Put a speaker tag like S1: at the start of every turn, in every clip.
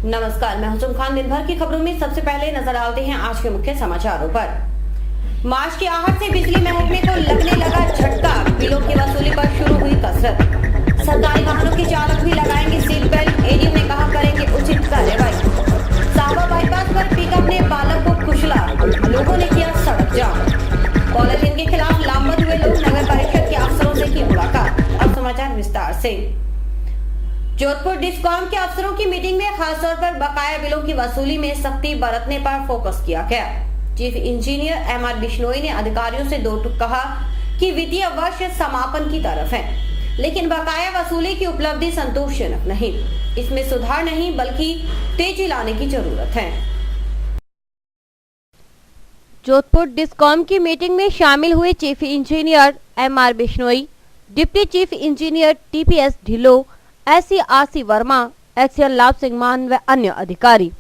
S1: नमस्कार, मैं हुसुम खान। दिन भर की खबरों में सबसे पहले नजर डालते हैं आज के मुख्य समाचारों पर। मार्च की आहट से बिजली महकमे को लगने लगा झटका। बिलों की वसूली पर शुरू हुई कसरत। सरकारी वाहनों के चालक भी लगाएंगे सीट बेल्ट। एडीएम ने कहा करेंगे उचित कार्रवाई। साहबा बाईपास पर पिकअप ने बालक को कुचला, लोगों ने किया सड़क जाम। पॉलिथीन के खिलाफ लामबंद हुए लोग। नगर परिषद के अफसरों से की मुलाकात। अब समाचार विस्तार से। जोधपुर डिस्कॉम के अफसरों की मीटिंग में खासतौर पर बकाया बिलों की वसूली में सख्ती बरतने पर फोकस किया गया। चीफ इंजीनियर एमआर बिश्नोई ने अधिकारियों से दो टूक कहा कि वित्तीय वर्ष समापन की तरफ है, लेकिन बकाया वसूली की उपलब्धि संतोषजनक नहीं। इसमें सुधार नहीं बल्कि तेजी लाने की जरूरत है।
S2: जोधपुर डिस्कॉम की मीटिंग में शामिल हुए chief engineer MR Bishnoi, deputy chief engineer TPS Dhillon, SC RC Verma, action लाभ सिंह मान व अन्य अधिकारी।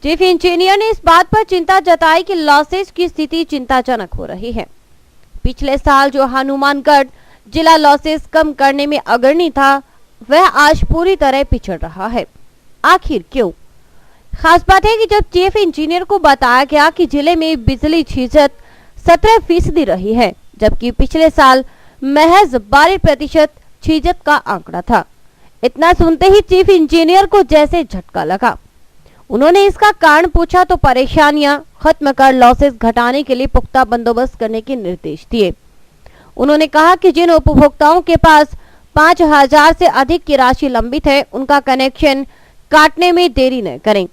S2: चीफ इंजीनियर ने इस बात पर चिंता जताई कि लॉसेज की स्थिति चिंताजनक हो रही है। पिछले साल जो हनुमानगढ़ जिला लॉसेज कम करने में अग्रणी था, वह आज पूरी तरह पिछड़ रहा है। आखिर क्यों? खास बात है कि जब चीफ इंजीनियर को बताया गया कि जिले में बिजली छीजत 17% रही है, जबकि पिछले साल महज 12% छीजत का आंकड़ा था। इतना सुनते ही चीफ इंजीनियर को जैसे झटका लगा। उन्होंने इसका कारण पूछा तो परेशानियां खत्म कर लॉसेस घटाने के लिए पुख्ता बंदोबस्त करने के निर्देश दिए। उन्होंने कहा कि जिन उपभोक्ताओं के पास 5000 से अधिक की राशि लंबित है, उनका कनेक्शन काटने में देरी न करें।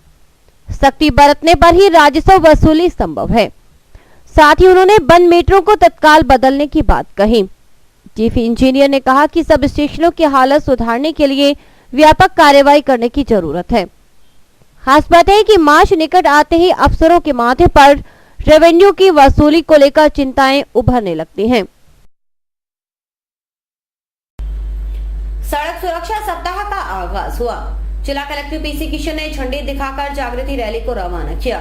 S2: सख्ती बरतने पर ही राजस्व वसूली संभव है। साथ ही उन्होंने बंद मीटरों को तत्काल बदलने की बात कही। चीफ इंजीनियर ने कहा कि सब स्टेशनों की हालत सुधारने के लिए व्यापक कार्रवाई करने की जरूरत है। खास बात है कि मार्च निकट आते ही अफसरों के माथे पर रेवेन्यू की वसूली को लेकर चिंताएं उभरने लगती हैं।
S1: सड़क सुरक्षा सप्ताह का आगाज हुआ। जिला कलेक्टर पीसी किशन ने झंडे दिखाकर जागृति रैली को रवाना किया।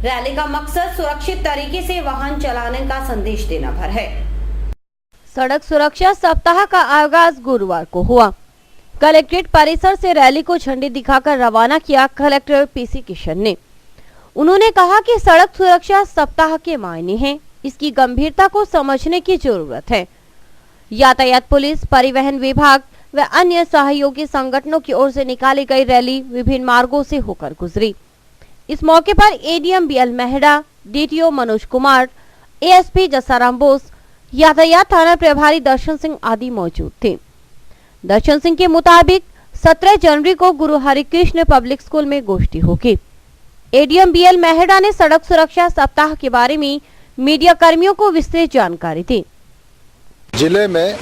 S1: रैली का मकसद सुरक्षित तरीके से वाहन चलाने का संदेश देना भर है।
S2: सड़क सुरक्षा सप्ताह का आगाज गुरुवार को हुआ। कलेक्ट्रेट परिसर से रैली को झंडी दिखाकर रवाना किया कलेक्टर पीसी किशन ने। उन्होंने कहा कि सड़क सुरक्षा सप्ताह के मायने हैं, इसकी गंभीरता को समझने की जरूरत है। यातायात पुलिस, परिवहन विभाग व अन्य सहयोगी संगठनों की ओर से निकाली गई रैली विभिन्न मार्गों से होकर गुजरी। इस मौके पर ADM BL Mehra, DTO Manoj Kumar, ASP Jasaram Bose, यातायात थाना प्रभारी दर्शन सिंह आदि मौजूद थे। दर्शन सिंह के मुताबिक 17 जनवरी को गुरु हरिकृष्ण पब्लिक स्कूल में गोष्ठी होगी। एडीएम बीएल मेहड़ा ने सड़क सुरक्षा सप्ताह के बारे में मीडिया कर्मियों को विस्तृत जानकारी दी।
S3: जिले में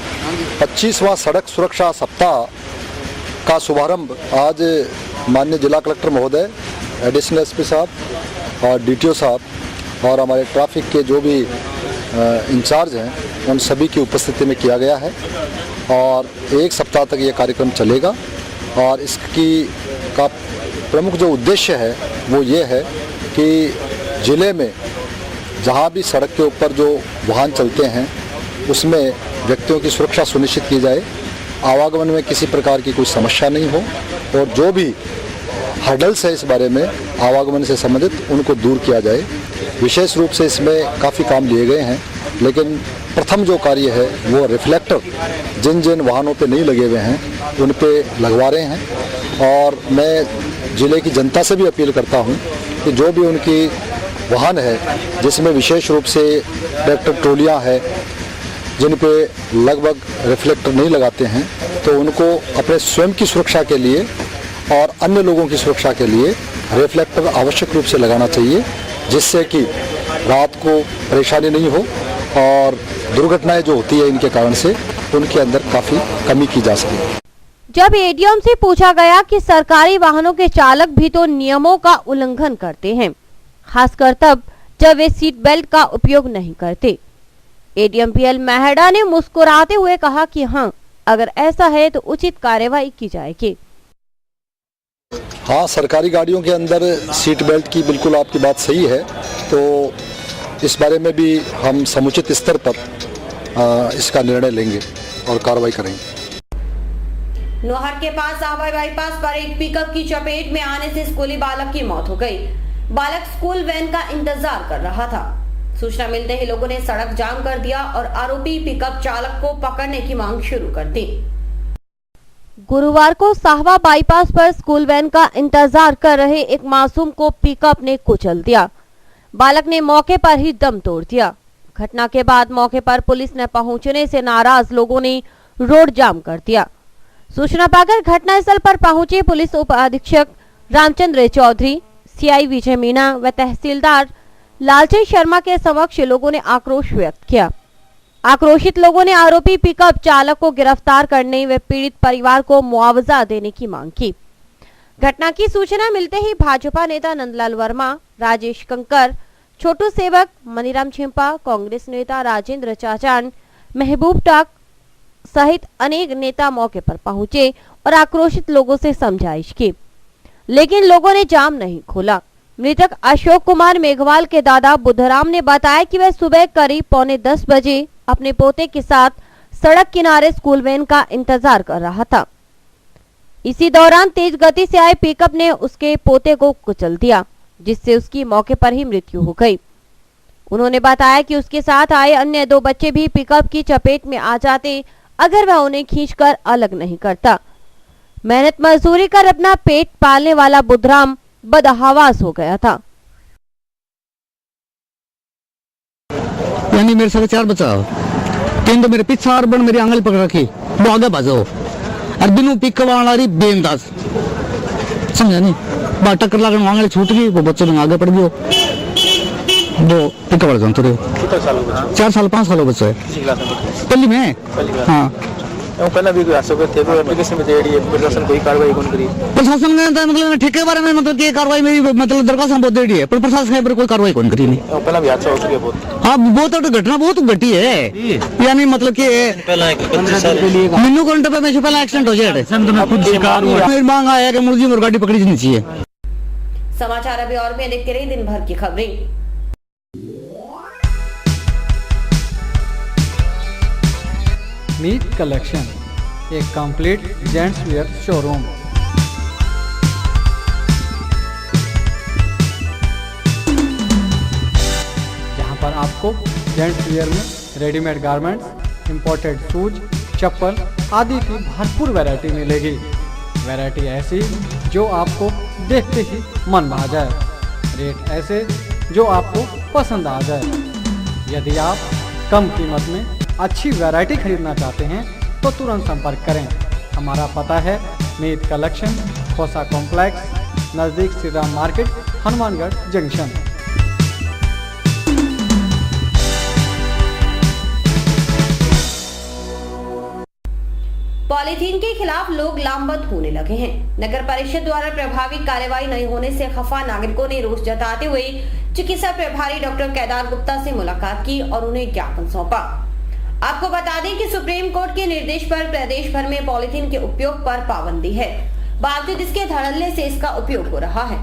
S3: 25वां सड़क सुरक्षा सप्ताह का शुभारंभ आज माननीय जिला कलेक्टर महोदय, एडिशनल एसपी साहब और डीटीओ साहब और हमारे ट्रैफिक के जो भी इंचार्ज हैं, उन सभी की उपस्थिति में किया गया है और एक सप्ताह तक ये कार्यक्रम चलेगा। और इसकी का प्रमुख जो उद्देश्य है वो ये है कि ज़िले में जहाँ भी सड़क के ऊपर जो वाहन चलते हैं उसमें व्यक्तियों की सुरक्षा सुनिश्चित की जाए, आवागमन में किसी प्रकार की कोई समस्या नहीं हो और जो भी हर्डल्स है इस बारे में आवागमन से संबंधित उनको दूर किया जाए। विशेष रूप से इसमें काफ़ी काम लिए गए हैं, लेकिन प्रथम जो कार्य है वो रिफ्लेक्टर जिन जिन वाहनों पे नहीं लगे हुए हैं उन पे लगवा रहे हैं। और मैं ज़िले की जनता से भी अपील करता हूं कि जो भी उनकी वाहन है जिसमें विशेष रूप से ट्रैक्टर ट्रोलियाँ है जिन पे लगभग रिफ्लेक्टर नहीं लगाते हैं, तो उनको अपने स्वयं की सुरक्षा के लिए और अन्य लोगों की सुरक्षा के लिए रिफ्लेक्टर आवश्यक रूप से लगाना चाहिए, जिससे कि रात को परेशानी नहीं हो और दुर्घटनाएं जो होती है इनके कारण से उनके अंदर काफ़ी कमी की जा सके।
S2: जब एडीएम से पूछा गया कि सरकारी वाहनों के चालक भी तो नियमों का उल्लंघन करते हैं, खासकर तब जब वे सीट बेल्ट का उपयोग नहीं करते, एडीएम बीएल मेहड़ा ने मुस्कुराते हुए कहा कि हाँ, अगर ऐसा है तो उचित कार्रवाई की जाएगी।
S3: हाँ, सरकारी गाड़ियों के अंदर सीट बेल्ट की बिल्कुल आपकी बात सही है, तो इस बारे में भी हम समुचित स्तर पर इसका निर्णय लेंगे और कार्रवाई करेंगे।
S1: नोहर के पास साहबा बाईपास पर एक पिकअप की चपेट में आने से स्कूली बालक की मौत हो गई। बालक स्कूल वैन का इंतजार कर रहा था। सूचना मिलते ही लोगों ने सड़क जाम कर दिया और आरोपी पिकअप चालक को पकड़ने की मांग शुरू कर दी।
S2: गुरुवार को साहबा बाईपास पर स्कूल वैन का इंतजार कर रहे एक मासूम को पिकअप ने कुचल दिया। बालक ने मौके पर ही दम तोड़ दिया। घटना के बाद मौके पर पुलिस ने पहुंचने से नाराज लोगों ने रोड जाम कर दिया। सूचना पाकर घटनास्थल पर पहुंचे पुलिस उप अधीक्षक रामचंद्र चौधरी, सीआई विजय मीणा व तहसीलदार लालचंद शर्मा के समक्ष लोगों ने आक्रोश व्यक्त किया। आक्रोशित लोगों ने आरोपी पिकअप चालक को गिरफ्तार करने व पीड़ित परिवार को मुआवजा देने की मांग की। घटना की सूचना मिलते ही भाजपा नेता नंदलाल वर्मा, राजेश कंकर, छोटू सेवक, मनीराम छिंपा, कांग्रेस नेता राजेंद्र चाचान, महबूब टाक सहित अनेक नेता मौके पर पहुंचे और आक्रोशित लोगों से समझाइश की, लेकिन लोगों ने जाम नहीं खोला। मृतक अशोक कुमार मेघवाल के दादा बुद्धराम ने बताया कि वह सुबह करीब 9:45 बजे अपने पोते के साथ सड़क किनारे स्कूल वैन का इंतजार कर रहा था। इसी दौरान तेज गति से आए पिकअप ने उसके पोते को कुचल दिया, जिससे उसकी मौके पर ही मृत्यु हो गई। उन्होंने बताया कि उसके साथ आए अन्य 2 बच्चे भी पिकअप की चपेट में आ जाते अगर वह उन्हें खींचकर अलग नहीं करता। मेहनत मजदूरी कर अपना पेट पालने वाला बुद्धराम बदहवास हो गया था।
S4: यानी मेरे सारे 4 बच्चा 3 तो मेरे पीछे और बन मेरी आंगल पकड़ रखी वो आगे भाजो और बिनु पिक वाली बेंदाज समझा नहीं बात टक्कर लागन आंगल छूट गई वो बच्चों ने आगे पड़ गयो वो पिक वाले जानते रहे 4 साल 5 साल बच्चे पहली में हाँ
S5: पहला भी कोई आशा करते कोई एप्लीकेशन में दे रही है प्रशासन कोई कार्रवाई कौन करी
S4: प्रशासन ने मतलब ठेके के बारे में मतलब की कार्रवाई मेरी मतलब दरखास्त बहुत दे रही है पर प्रशासन ने कोई कार्रवाई कौन करी नहीं।
S5: पहला भी हादसा हो चुका है बहुत।
S4: हाँ वो तो घटना बहुत घटी है यानी मतलब कि मीनू घंटे पे में पहला एक्सीडेंट हो जाए मेरी मांग आया कि मुझे मोर गाड़ी पकड़ी नहीं चाहिए।
S1: समाचार अभी और भी देखते रहिए दिन भर की खबरें।
S6: मीत कलेक्शन, एक कंप्लीट जेंट्स वेयर शोरूम। जहां पर आपको जेंट्स वेयर में रेडीमेड गारमेंट्स, इंपोर्टेड शूज, चप्पल आदि की भरपूर वैरायटी मिलेगी। वैरायटी ऐसी जो आपको देखते ही मन भा जाए, रेट ऐसे जो आपको पसंद आ जाए। यदि आप कम कीमत में अच्छी वैरायटी खरीदना चाहते हैं तो तुरंत संपर्क करें। हमारा पता है मीत कलेक्शन, खोसा कॉम्प्लेक्स, नज़दीक Shriram market, Hanumangarh junction.
S1: Polythene के खिलाफ लोग लामबंद होने लगे हैं। नगर परिषद द्वारा प्रभावी कार्यवाही नहीं होने से खफा नागरिकों ने रोष जताते हुए चिकित्सा प्रभारी डॉक्टर केदार गुप्ता से मुलाकात की और उन्हें ज्ञापन सौंपा। आपको बता दें कि सुप्रीम कोर्ट के निर्देश पर प्रदेश भर में पॉलीथीन के उपयोग पर पाबंदी है, बावजूद इसके धड़ल्ले से इसका उपयोग हो रहा है।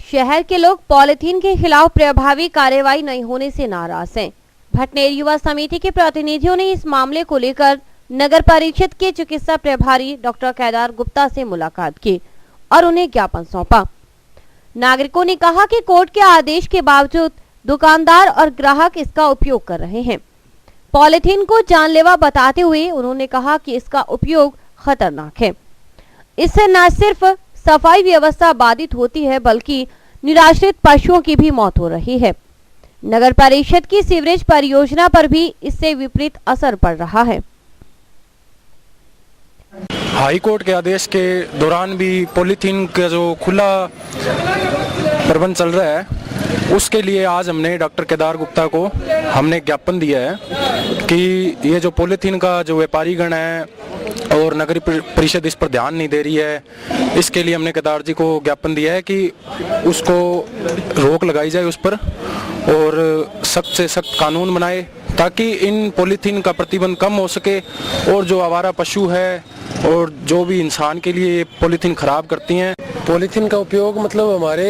S2: शहर के लोग पॉलीथीन के खिलाफ प्रभावी कार्यवाही नहीं होने से नाराज हैं। भटनेर युवा समिति के प्रतिनिधियों ने इस मामले को लेकर नगर परिषद के चिकित्सा प्रभारी डॉक्टर केदार गुप्ता से मुलाकात की और उन्हें ज्ञापन सौंपा। नागरिकों ने कहा कि कोर्ट के आदेश के बावजूद दुकानदार और ग्राहक इसका उपयोग कर रहे हैं। पॉलीथीन को जानलेवा बताते हुए उन्होंने कहा कि इसका उपयोग खतरनाक है। इससे न सिर्फ सफाई व्यवस्था बाधित होती है बल्कि निराश्रित पशुओं की भी मौत हो रही है। नगर परिषद की सीवरेज परियोजना पर भी इससे विपरीत असर पड़ रहा है।
S7: हाई कोर्ट के आदेश के दौरान भी पॉलीथीन का जो खुला प्रबंध चल रहा है उसके लिए आज हमने डॉक्टर केदार गुप्ता को हमने ज्ञापन दिया है कि ये जो पॉलीथीन का जो व्यापारीगण है और नगर परिषद इस पर ध्यान नहीं दे रही है, इसके लिए हमने केदार जी को ज्ञापन दिया है कि उसको रोक लगाई जाए उस पर और सख्त से सख्त कानून बनाए ताकि इन पॉलीथीन का प्रतिबंध कम हो सके और जो आवारा पशु है और जो भी इंसान के लिए पॉलीथीन खराब करती हैं।
S5: पॉलीथीन का उपयोग मतलब हमारे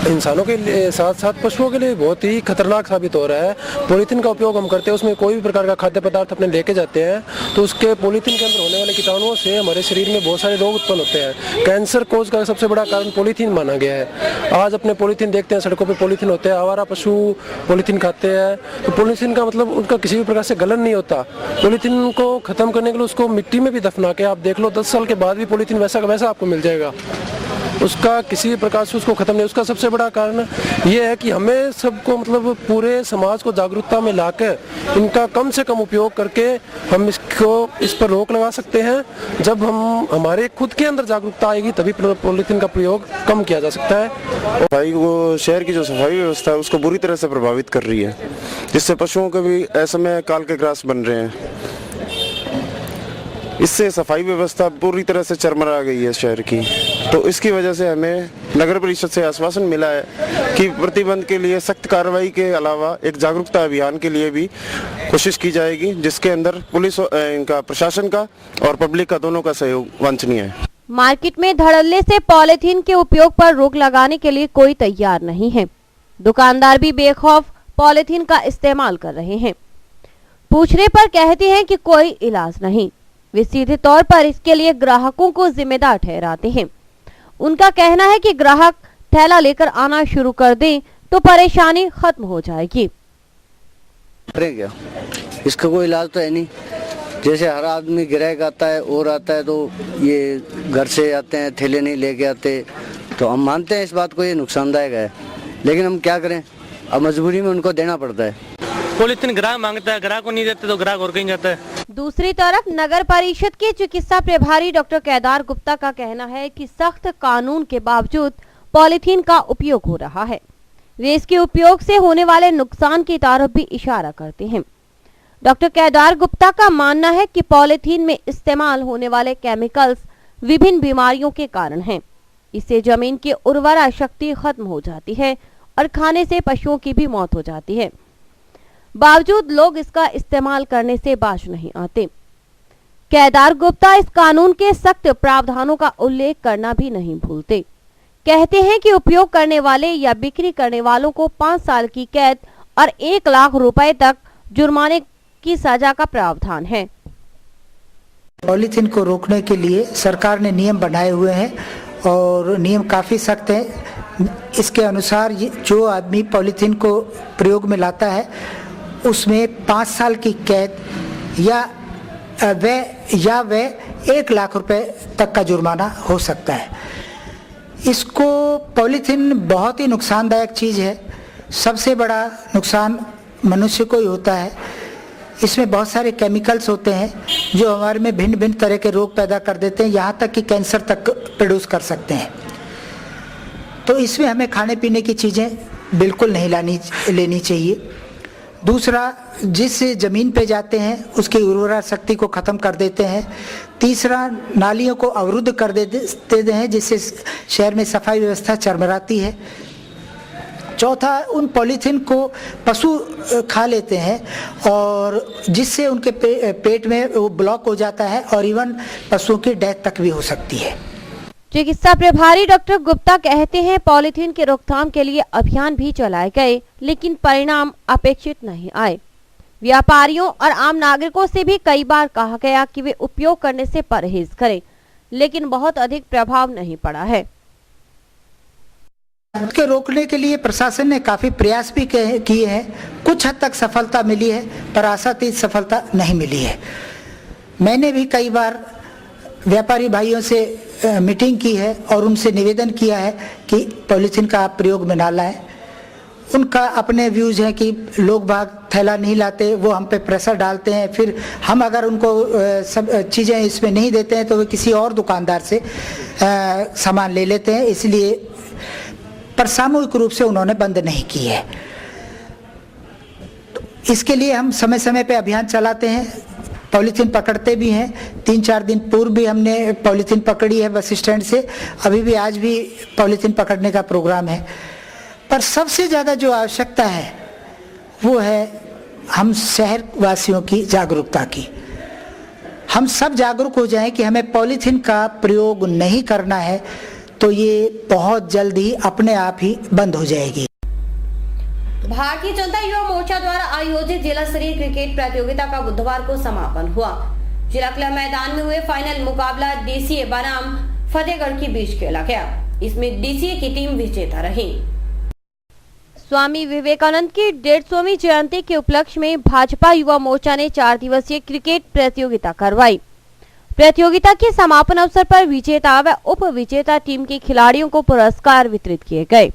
S7: इंसानों के साथ साथ पशुओं के लिए बहुत ही खतरनाक साबित हो रहा है। पॉलीथीन का उपयोग हम करते हैं, उसमें कोई भी प्रकार का खाद्य पदार्थ अपने लेके जाते हैं तो उसके पॉलीथीन के अंदर होने वाले कीटाणुओं से हमारे शरीर में बहुत सारे रोग उत्पन्न होते हैं। कैंसर कोज का सबसे बड़ा कारण पॉलीथीन माना गया है। आज अपने पॉलीथीन देखते हैं, सड़कों पर पॉलीथीन होते हैं, आवारा पशु पॉलीथीन खाते हैं। तो पॉलीथीन का मतलब उनका किसी भी प्रकार से गलन नहीं होता। पॉलीथीन को खत्म करने के लिए उसको मिट्टी में भी दफना के आप देख लो, 10 साल के बाद भी पॉलीथीन वैसा का वैसा आपको मिल जाएगा। उसका किसी भी प्रकार से उसको खत्म नहीं। उसका सबसे बड़ा कारण ये है कि हमें सबको मतलब पूरे समाज को जागरूकता में लाकर इनका कम से कम उपयोग करके हम इस पर रोक लगा सकते हैं। जब हम हमारे खुद के अंदर जागरूकता आएगी तभी पॉलीथीन का प्रयोग कम किया जा सकता है।
S8: भाई वो शहर की जो सफाई व्यवस्था है उसको बुरी तरह से प्रभावित कर रही है, जिससे पशुओं के भी ऐसे में काल के ग्रास बन रहे हैं। इससे सफाई व्यवस्था पूरी तरह से चरमरा गई है शहर की। तो इसकी वजह से हमें नगर परिषद से आश्वासन मिला है कि प्रतिबंध के लिए सख्त कार्रवाई के अलावा एक जागरूकता अभियान के लिए भी कोशिश की जाएगी, जिसके अंदर पुलिस इनका प्रशासन का और पब्लिक का दोनों का सहयोग वांछनीय है।
S2: मार्केट में धड़ल्ले से पॉलीथीन के उपयोग पर रोक लगाने के लिए कोई तैयार नहीं है। दुकानदार भी बेखौफ पॉलीथीन का इस्तेमाल कर रहे हैं। पूछने पर कहते हैं कि कोई इलाज नहीं। वे सीधे तौर पर इसके लिए ग्राहकों को जिम्मेदार ठहराते हैं। उनका कहना है कि ग्राहक थैला लेकर आना शुरू कर दें तो परेशानी खत्म हो जाएगी।
S4: क्या इसका कोई इलाज तो है नहीं। जैसे हर आदमी ग्राहक आता है और आता है तो ये घर से आते हैं, थैले नहीं लेके आते, तो हम मानते हैं इस बात को, ये नुकसानदायक है, लेकिन हम क्या करें, अब मजबूरी में उनको देना पड़ता है।
S5: पॉलीथीन ग्राहक मांगता है, ग्राहक को नहीं देते तो ग्राहक और कहीं जाता है।
S2: दूसरी तरफ नगर परिषद के चिकित्सा प्रभारी डॉक्टर केदार गुप्ता का कहना है कि सख्त कानून के बावजूद पॉलीथीन का उपयोग हो रहा है। वे इसके उपयोग से होने वाले नुकसान की तरफ भी इशारा करते हैं। डॉक्टर केदार गुप्ता का मानना है कि पॉलीथीन में इस्तेमाल होने वाले केमिकल्स विभिन्न बीमारियों के कारण हैं। इससे जमीन की उर्वरा शक्ति खत्म हो जाती है और खाने से पशुओं की भी मौत हो जाती है। बावजूद लोग इसका इस्तेमाल करने से बाज नहीं आते। केदार गुप्ता इस कानून के सख्त प्रावधानों का उल्लेख करना भी नहीं भूलते। कहते हैं कि उपयोग करने वाले या बिक्री करने वालों को 5 साल की कैद और 1 लाख रुपए तक जुर्माने की सजा का प्रावधान है।
S9: पॉलीथीन को रोकने के लिए सरकार ने नियम बनाए हुए हैं और नियम काफ़ी सख्त है। इसके अनुसार जो आदमी पॉलीथीन को प्रयोग में लाता है उसमें 5 साल की कैद या वह 1 लाख रुपए तक का जुर्माना हो सकता है। इसको पॉलीथीन बहुत ही नुकसानदायक चीज़ है। सबसे बड़ा नुकसान मनुष्य को ही होता है। इसमें बहुत सारे केमिकल्स होते हैं जो हमारे में भिन्न भिन्न तरह के रोग पैदा कर देते हैं, यहाँ तक कि कैंसर तक प्रोड्यूस कर सकते हैं। तो इसमें हमें खाने पीने की चीज़ें बिल्कुल नहीं लेनी चाहिए। दूसरा, जिस ज़मीन पे जाते हैं उसकी उर्वरा शक्ति को ख़त्म कर देते हैं। तीसरा, नालियों को अवरुद्ध कर देते हैं जिससे शहर में सफाई व्यवस्था चरमराती है। चौथा, उन पॉलीथीन को पशु खा लेते हैं और जिससे उनके पेट में वो ब्लॉक हो जाता है और इवन पशुओं की डेथ तक भी हो सकती है।
S2: चिकित्सा प्रभारी डॉक्टर गुप्ता कहते हैं पॉलीथीन के रोकथाम के लिए अभियान भी चलाए गए, लेकिन परिणाम अपेक्षित नहीं आए। व्यापारियों और आम नागरिकों से भी कई बार कहा गया कि वे उपयोग करने से परहेज करें, लेकिन बहुत अधिक प्रभाव नहीं पड़ा है।
S9: इसके रोकने के लिए प्रशासन ने काफी प्रयास भी किए हैं। कुछ हद तक सफलता मिली है पर आशातीत सफलता नहीं मिली है। मैंने भी कई बार व्यापारी भाइयों से मीटिंग की है और उनसे निवेदन किया है कि पॉलीथीन का आप प्रयोग में ना लाएं। उनका अपने व्यूज हैं कि लोग बाग थैला नहीं लाते, वो हम पे प्रेशर डालते हैं, फिर हम अगर उनको सब चीज़ें इसमें नहीं देते हैं तो वे किसी और दुकानदार से सामान ले लेते हैं। इसलिए पर सामूहिक रूप से उन्होंने बंद नहीं की है। तो इसके लिए हम समय समय पे अभियान चलाते हैं, पॉलीथीन पकड़ते भी हैं। 3-4 दिन पूर्व भी हमने पॉलीथीन पकड़ी है बस स्टैंड से। अभी भी आज भी पॉलीथीन पकड़ने का प्रोग्राम है। पर सबसे ज़्यादा जो आवश्यकता है वो है हम शहर वासियों की जागरूकता की। हम सब जागरूक हो जाएं कि हमें पॉलीथीन का प्रयोग नहीं करना है, तो ये बहुत जल्द ही अपने आप ही बंद हो जाएगी।
S1: भारतीय जनता युवा मोर्चा द्वारा आयोजित जिला स्तरीय क्रिकेट प्रतियोगिता का बुधवार को समापन हुआ। जिला क्लब मैदान में हुए फाइनल मुकाबला डीसीए बनाम फतेहगढ़ के बीच खेला गया। इसमें डीसीए की टीम विजेता रही।
S2: स्वामी विवेकानंद की 150वीं जयंती के उपलक्ष्य में भाजपा युवा मोर्चा ने 4 दिवसीय क्रिकेट प्रतियोगिता करवाई। प्रतियोगिता के समापन अवसर पर विजेता व उप विजेता टीम के खिलाड़ियों को पुरस्कार वितरित किए गए।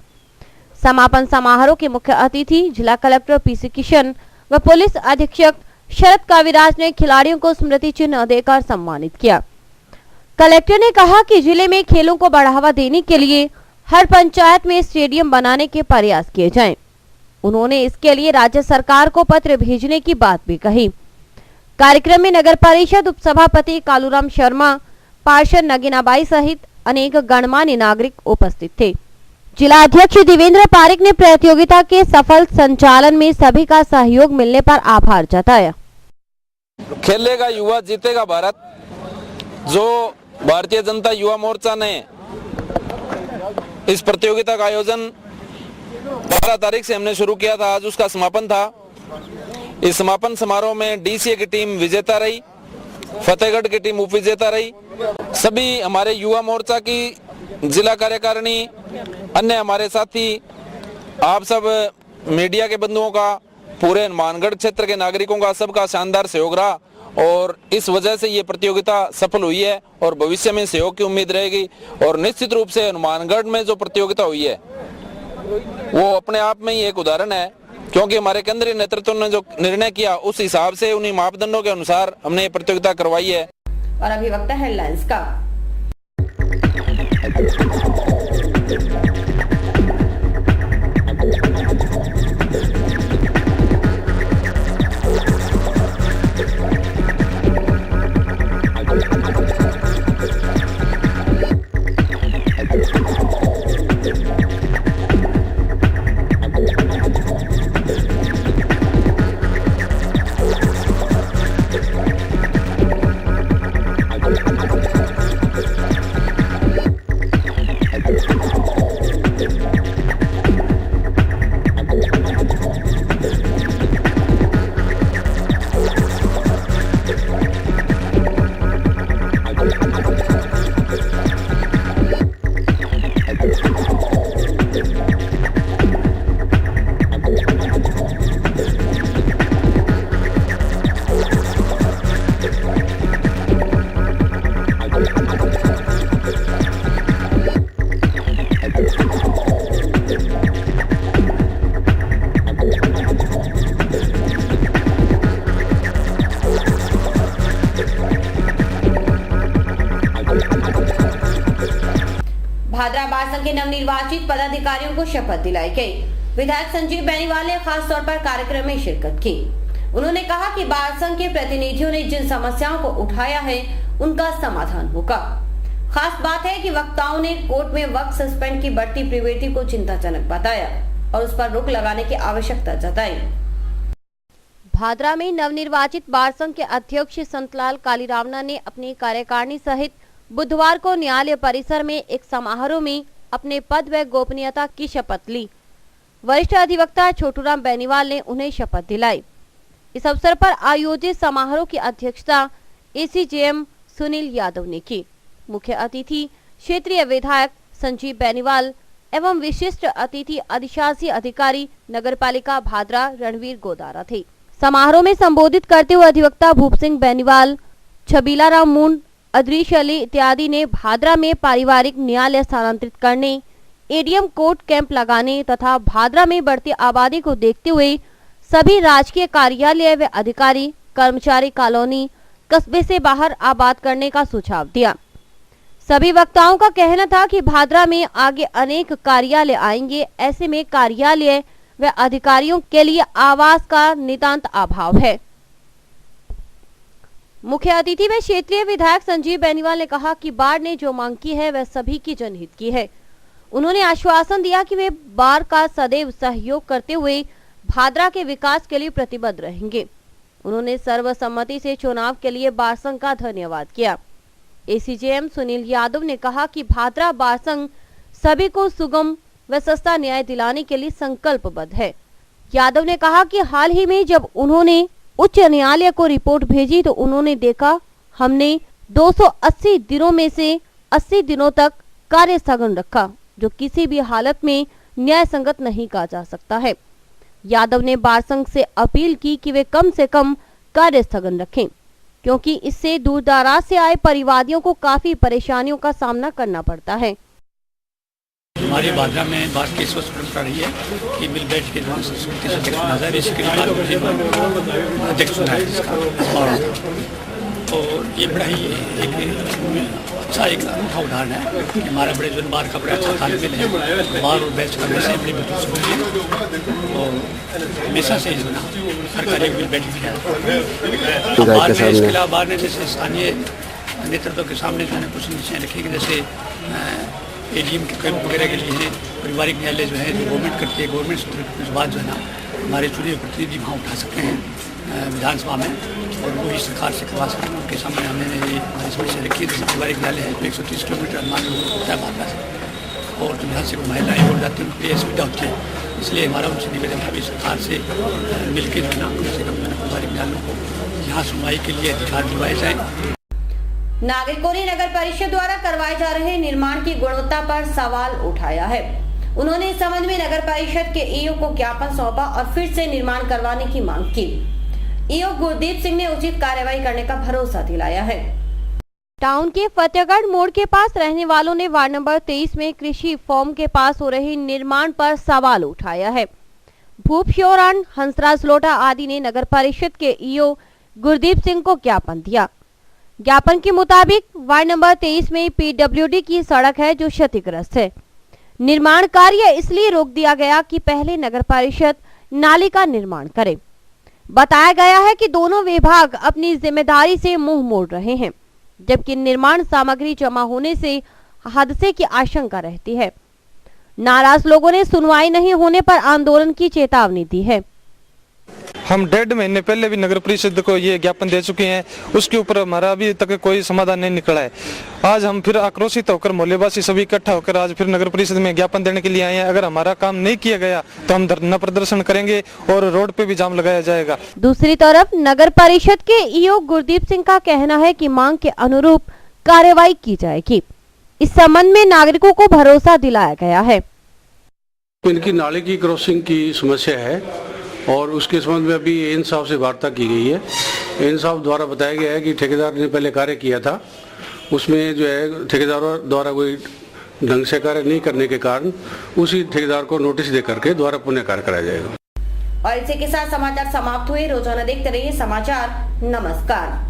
S2: समापन समारोह के मुख्य अतिथि जिला कलेक्टर पीसी किशन व पुलिस अधीक्षक शरद काविराज ने खिलाड़ियों को स्मृति चिन्ह देकर सम्मानित किया। कलेक्टर ने कहा कि जिले में खेलों को बढ़ावा देने के लिए हर पंचायत में स्टेडियम बनाने के प्रयास किए जाएं। उन्होंने इसके लिए राज्य सरकार को पत्र भेजने की बात भी कही। कार्यक्रम में नगर परिषद उपसभापति कालूराम शर्मा, पार्षद नगीनाबाई सहित अनेक गणमान्य नागरिक उपस्थित थे। जिला अध्यक्ष देवेंद्र पारिक ने प्रतियोगिता के सफल संचालन में सभी का सहयोग मिलने पर आभार जताया।
S10: खेलेगा युवा जीतेगा भारत, जो भारतीय जनता युवा मोर्चा ने इस प्रतियोगिता का आयोजन 12 तारीख से हमने शुरू किया था, आज उसका समापन था। इस समापन समारोह में डीसीए की टीम विजेता रही, फतेहगढ़ की टीम उप विजेता रही। सभी हमारे युवा मोर्चा की जिला कार्यकारिणी, अन्य हमारे साथी, आप सब मीडिया के बंधुओं का, पूरे हनुमानगढ़ क्षेत्र के नागरिकों का सबका शानदार सहयोग रहा और इस वजह से ये प्रतियोगिता सफल हुई है और भविष्य में सहयोग की उम्मीद रहेगी। और निश्चित रूप से हनुमानगढ़ में जो प्रतियोगिता हुई है वो अपने आप में ही एक उदाहरण है, क्योंकि हमारे केंद्रीय नेतृत्व ने जो निर्णय किया उस हिसाब से, उन्हीं मापदंडों के अनुसार हमने ये प्रतियोगिता करवाई है।
S1: और अभी वक्त है हेडलाइंस का। भादरा बार संघ के नवनिर्वाचित पदाधिकारियों को शपथ दिलाई गई। विधायक संजीव बेनीवाल ने खास तौर पर कार्यक्रम में शिरकत की। उन्होंने कहा कि बार संघ के प्रतिनिधियों ने जिन समस्याओं को उठाया है उनका समाधान होगा। खास बात है कि वक्ताओं ने कोर्ट में वक्त सस्पेंड की बढ़ती प्रवृत्ति को चिंताजनक बताया और उस पर रोक लगाने की आवश्यकता जताई।
S2: भादरा में नवनिर्वाचित बार संघ के अध्यक्ष संतलाल कालीरावना ने अपनी कार्यकारिणी सहित बुधवार को न्यायालय परिसर में एक समारोह में अपने पद व गोपनीयता की शपथ ली। वरिष्ठ अधिवक्ता छोटूराम बेनीवाल ने उन्हें शपथ दिलाई। इस अवसर पर आयोजित समारोह की अध्यक्षता एसीजेएम सुनील यादव ने की। मुख्य अतिथि क्षेत्रीय विधायक संजीव बेनीवाल एवं विशिष्ट अतिथि अधिशासी अधिकारी नगरपालिका भादरा रणवीर गोदारा थे। समारोह में संबोधित करते हुए अधिवक्ता भूप सिंह बेनीवाल, छबीला राम मुंड, अदरीश अली इत्यादि ने भादरा में पारिवारिक न्यायालय स्थानांतरित करने, एडीएम कोर्ट कैंप लगाने तथा भादरा में बढ़ती आबादी को देखते हुए सभी राजकीय कार्यालय व अधिकारी कर्मचारी कॉलोनी कस्बे से बाहर आबाद करने का सुझाव दिया। सभी वक्ताओं का कहना था कि भादरा में आगे अनेक कार्यालय आएंगे, ऐसे में कार्यालय व अधिकारियों के लिए आवास का नितांत अभाव है। मुख्य अतिथि व क्षेत्रीय विधायक संजीव बेनीवाल ने कहा कि बार ने जो मांग की है वह सभी की जनहित की है। उन्होंने आश्वासन दिया कि वे बार का सदैव सहयोग करते हुए भादरा के विकास के लिए प्रतिबद्ध रहेंगे। उन्होंने सर्वसम्मति से चुनाव के लिए बार संघ का धन्यवाद किया। एसीजेएम सुनील यादव ने कहा कि भादरा बार संघ सभी को सुगम व सस्ता न्याय दिलाने के लिए संकल्पबद्ध है। यादव ने कहा कि हाल ही में जब उन्होंने उच्च न्यायालय को रिपोर्ट भेजी तो उन्होंने देखा हमने 280 दिनों में से 80 दिनों तक कार्य स्थगन रखा, जो किसी भी हालत में न्याय संगत नहीं कहा जा सकता है। यादव ने बार संघ से अपील की कि वे कम से कम कार्य स्थगन रखें, क्योंकि इससे दूर दराज से आए परिवादियों को काफी परेशानियों का सामना करना पड़ता है।
S11: हमारी भादरा में बात की सोच परंपरा रही है कि मिल बैठ के जो संस्कृति से अध्यक्ष चुना जाए, इसके लिए अध्यक्ष चुना है इसका। और ये बड़ा ही एक अच्छा एक अनूठा उदाहरण है कि हमारा बड़े जो बार का बड़ा अच्छा तालमेल है। बार और बैच करने से बड़ी मदद होती है और हमेशा से जो ना हर कार्य मिल बैठ किया बार में। इसके अलावा बार ने जैसे स्थानीय नेतृत्व के सामने जो है कुछ नीचे रखी कि जैसे एडीएम के कैंप वगैरह के लिए है, पारिवारिक न्यायालय जो है जो गवर्नमेंट करती है, गवर्नमेंट से बात जो है ना हमारे चुने प्रतिनिधि वहाँ उठा सकते हैं विधानसभा में और वही सरकार से करवा सकते हैं। उनके सामने हमने ये हमारी समस्या रखी है। जैसे पारिवारिक न्यायालय है 130 किलोमीटर अनुमान होता है भादरा से, और जो यहाँ से महिलाएँ बोल जाती हैं उनके लिए सुविधा होती है। इसलिए हमारा उनसे निवेदन है सरकार से मिलकर जो है ना कम से कम पारिवारिक न्यायालयों को यहाँ सुनवाई के लिए अधिकार दिलवाए जाए।
S1: नागरिकों ने नगर परिषद द्वारा करवाए जा रहे निर्माण की गुणवत्ता पर सवाल उठाया है। उन्होंने इस संबंध में नगर परिषद के ईओ को ज्ञापन सौंपा और फिर से निर्माण करवाने की मांग की। ईओ गुरदीप सिंह ने उचित कार्रवाई करने का भरोसा दिलाया है।
S2: टाउन के फतेहगढ़ मोड़ के पास रहने वालों ने वार्ड नंबर 23 में कृषि फॉर्म के पास हो रही निर्माण पर सवाल उठाया है। भूप श्योरान, हंसराज लोटा आदि ने नगर परिषद के ईओ गुरदीप सिंह को ज्ञापन दिया। ज्ञापन के मुताबिक वार्ड नंबर 23 में पीडब्ल्यूडी की सड़क है जो क्षतिग्रस्त है। निर्माण कार्य इसलिए रोक दिया गया कि पहले नगर परिषद नाली का निर्माण करे। बताया गया है कि दोनों विभाग अपनी जिम्मेदारी से मुंह मोड़ रहे हैं, जबकि निर्माण सामग्री जमा होने से हादसे की आशंका रहती है। नाराज लोगों ने सुनवाई नहीं होने पर आंदोलन की चेतावनी दी है।
S7: हम 1.5 महीने पहले भी नगर परिषद को ये ज्ञापन दे चुके हैं, उसके ऊपर हमारा अभी तक कोई समाधान नहीं निकला है। आज हम फिर आक्रोशित होकर मोहल्लेवासी सभी इकट्ठा होकर आज फिर नगर परिषद में ज्ञापन देने के लिए आए हैं। अगर हमारा काम नहीं किया गया तो हम धरना प्रदर्शन करेंगे और रोड पे भी जाम लगाया जाएगा।
S2: दूसरी तरफ नगर परिषद के ईओ गुरदीप सिंह का कहना है कि मांग के अनुरूप कार्रवाई की जाएगी। इस संबंध में नागरिकों को भरोसा दिलाया गया है।
S12: इनकी नाले की क्रॉसिंग की समस्या है और उसके संबंध में अभी इंसाफ से वार्ता की गई है। इंसाफ द्वारा बताया गया है कि ठेकेदार ने पहले कार्य किया था, उसमें जो है ठेकेदारों द्वारा कोई ढंग से कार्य नहीं करने के कारण उसी ठेकेदार को नोटिस दे करके द्वारा पुनः कार्य कराया जाएगा।
S1: और इसी के साथ समाचार समाप्त हुए। रोजाना देखते रहिए समाचार। नमस्कार।